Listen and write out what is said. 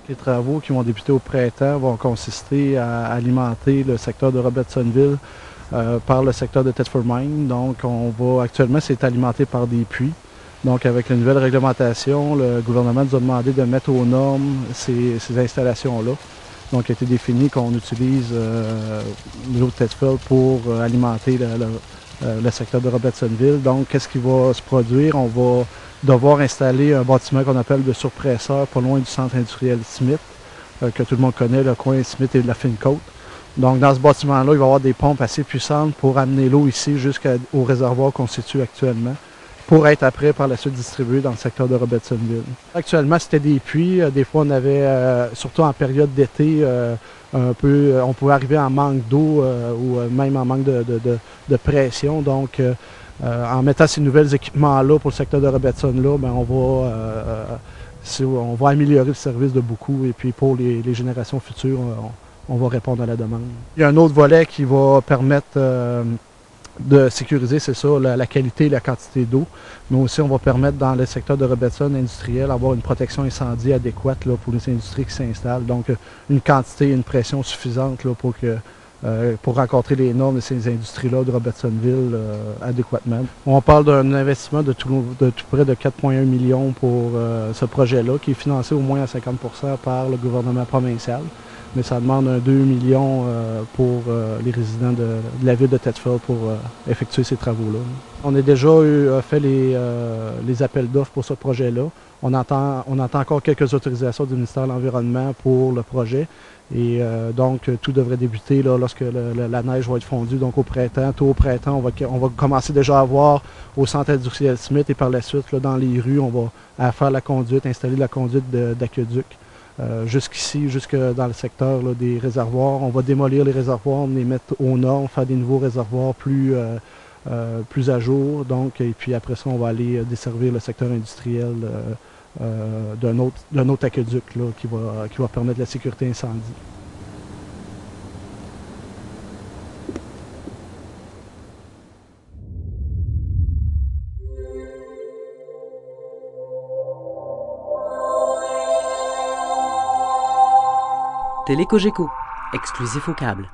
Les travaux qui vont débuter au printemps vont consister à alimenter le secteur de Robertsonville par le secteur de Thetford Mine. Donc, actuellement, c'est alimenté par des puits. Donc, avec la nouvelle réglementation, le gouvernement nous a demandé de mettre aux normes ces installations-là. Donc, il a été défini qu'on utilise l'eau de Thetford pour alimenter le secteur de Robertsonville. Donc, qu'est-ce qui va se produire? On va devoir installer un bâtiment qu'on appelle de surpresseur pas loin du centre industriel Smith, que tout le monde connaît, le coin Smith et de la Fine-Côte. Donc, dans ce bâtiment-là, il va y avoir des pompes assez puissantes pour amener l'eau ici jusqu'au réservoir qu'on situe actuellement, pour être après par la suite distribué dans le secteur de Robertsonville. Actuellement, c'était des puits. Des fois, on avait, surtout en période d'été, on pouvait arriver en manque d'eau ou même en manque de pression. Donc, en mettant ces nouveaux équipements-là pour le secteur de Robertson-là, on va améliorer le service de beaucoup et puis pour les générations futures, on va répondre à la demande. Il y a un autre volet qui va permettre de sécuriser, c'est ça, la qualité et la quantité d'eau. Mais aussi, on va permettre dans le secteur de Robertson industriel d'avoir une protection incendie adéquate là, pour les industries qui s'installent. Donc, une quantité et une pression suffisante là, pour rencontrer les normes de ces industries-là de Robertsonville adéquatement. On parle d'un investissement de tout près de 4,1 millions pour ce projet-là, qui est financé au moins à 50% par le gouvernement provincial. Mais ça demande un 2 millions pour les résidents de la ville de Thetford pour effectuer ces travaux-là. On a déjà fait les appels d'offres pour ce projet-là. On attend encore quelques autorisations du ministère de l'Environnement pour le projet. Et donc, tout devrait débuter là, lorsque la neige va être fondue, donc au printemps. Tôt au printemps, on va commencer déjà à voir au centre industriel Smith et par la suite, là, dans les rues, on va faire la conduite, installer la conduite d'aqueduc. Jusqu'ici, jusque dans le secteur là, des réservoirs. On va démolir les réservoirs, les mettre aux normes, faire des nouveaux réservoirs plus à jour. Donc, et puis après ça, on va aller desservir le secteur industriel d'un autre aqueduc là, qui va permettre la sécurité incendie. Télé Cogeco, exclusif au câble.